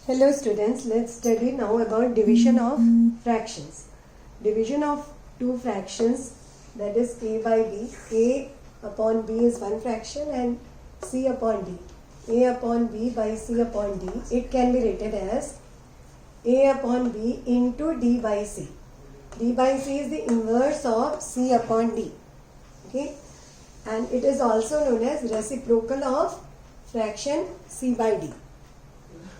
Hello students, let's study now about division of fractions. Division of two fractions, that is a by b. A upon b is one fraction and c upon d. A upon b by c upon d. It can be written as a upon b into d by c. D by c is the inverse of c upon d. Okay, and it is also known as reciprocal of fraction c by d.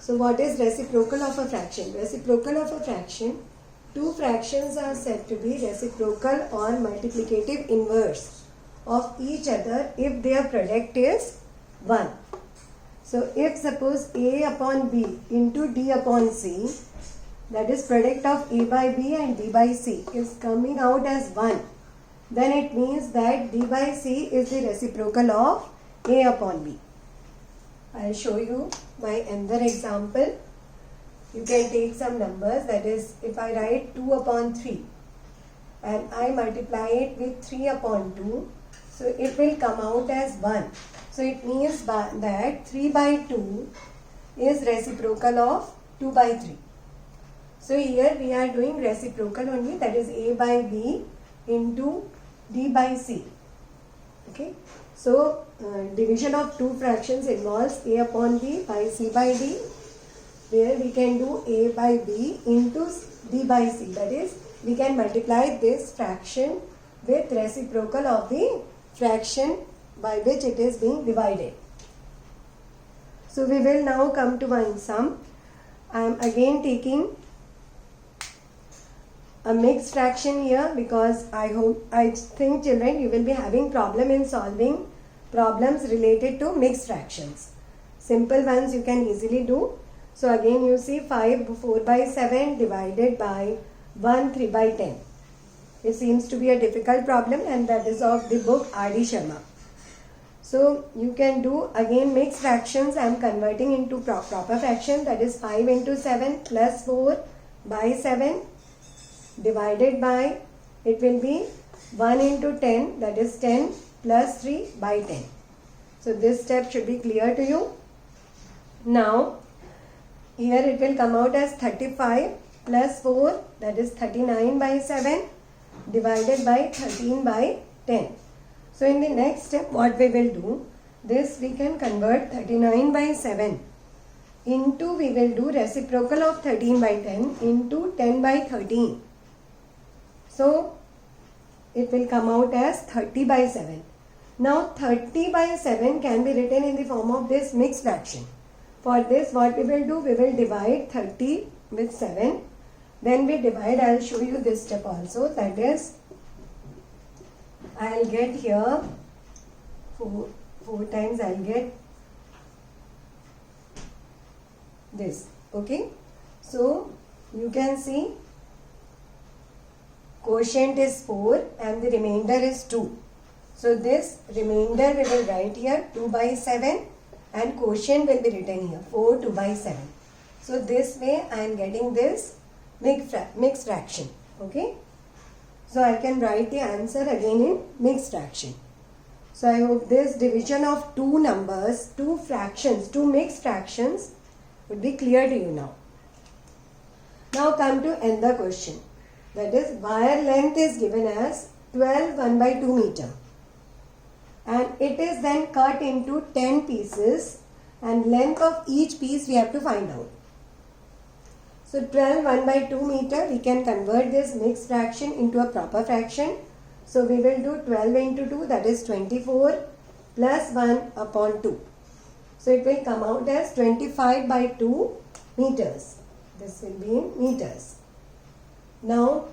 So what is reciprocal of a fraction? Reciprocal of a fraction, two fractions are said to be reciprocal or multiplicative inverse of each other if their product is 1. So if suppose a upon b into d upon c, that is product of a by b and d by c, is coming out as 1, then it means that d by c is the reciprocal of a upon b. I'll show you by another example. You can take some numbers, that is, if I write 2 upon 3 and I multiply it with 3 upon 2, so it will come out as 1. So it means that 3 by 2 is reciprocal of 2 by 3. So here we are doing reciprocal only, that is a by b into d by c. Okay. So, division of two fractions involves a upon b by c by d, where we can do a by b into d by c. That is, we can multiply this fraction with reciprocal of the fraction by which it is being divided. So, we will now come to one sum. I am again taking a mixed fraction here because I think children you will be having problem in solving problems related to mixed fractions. Simple ones you can easily do. So again you see 5 4 by 7 divided by 1 3 by 10. It seems to be a difficult problem and that is of the book R.D. Sharma. So you can do again mixed fractions. I am converting into proper fraction, that is 5 into 7 plus 4 by 7 divided by, it will be 1 into 10, that is 10 plus 3 by 10. So this step should be clear to you. Now here it will come out as 35 plus 4, that is 39 by 7 divided by 13 by 10. So in the next step what we will do, this we can convert 39 by 7 into, we will do reciprocal of 13 by 10 into 10 by 13. So it will come out as 30 by 7. Now 30 by 7 can be written in the form of this mixed fraction. For this what we will do, we will divide 30 with 7. Then we divide, I will show you this step also, that is, I will get here 4 times, I will get this. Okay. So you can see quotient is 4 and the remainder is 2. So this remainder we will write here 2 by 7 and quotient will be written here 4 2 by 7. So this way I am getting this mixed fraction. Okay. So I can write the answer again in mixed fraction. So I hope this division of two numbers, two fractions, two mixed fractions would be clear to you now. Now come to another question. That is, wire length is given as 12 1 by 2 meter and it is then cut into 10 pieces and length of each piece we have to find out. So 12 1 by 2 meter, we can convert this mixed fraction into a proper fraction. So we will do 12 into 2, that is 24 plus 1 upon 2. So it will come out as 25 by 2 meters. This will be in meters. Now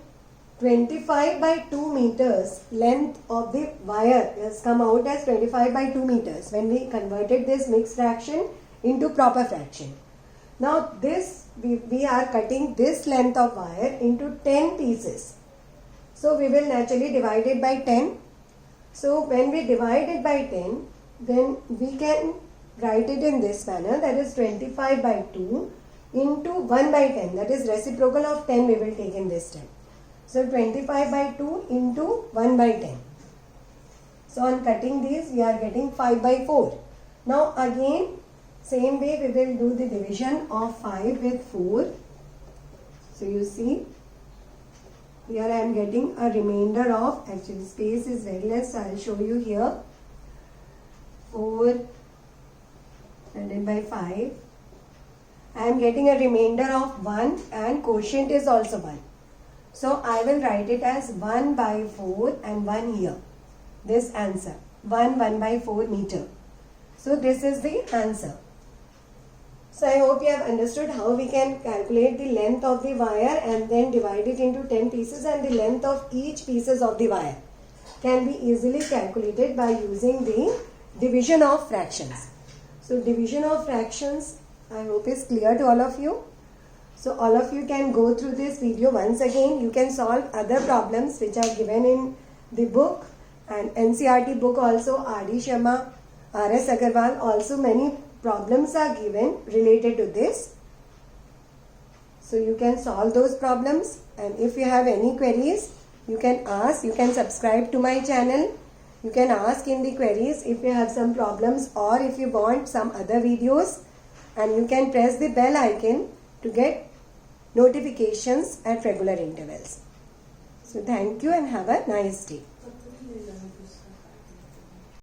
25 by 2 meters length of the wire has come out as 25 by 2 meters when we converted this mixed fraction into proper fraction. Now this we are cutting this length of wire into 10 pieces. So we will naturally divide it by 10. So when we divide it by 10, then we can write it in this manner, that is 25 by 2 into 1 by 10, that is reciprocal of 10 we will take in this step. So 25 by 2 into 1 by 10. So on cutting these we are getting 5 by 4. Now again Same way we will do the division of 5 with 4. So you see, here I am getting a remainder of, actually space is very less, so I will show you here. 4 divided by 5. I am getting a remainder of 1 and quotient is also 1. So I will write it as 1 by 4 and 1 here. This answer, 1 by 4 meter. So this is the answer. So I hope you have understood how we can calculate the length of the wire and then divide it into 10 pieces, and the length of each pieces of the wire can be easily calculated by using the division of fractions. So division of fractions, I hope is clear to all of you. So all of you can go through this video once again. You can solve other problems which are given in the book and NCERT book also, R.D. Sharma, R.S. Agarwal, also many problems are given related to this. So you can solve those problems, and if you have any queries, you can ask. You can subscribe to my channel. You can ask in the queries if you have some problems or if you want some other videos, and you can press the bell icon to get notifications at regular intervals. So thank you and have a nice day.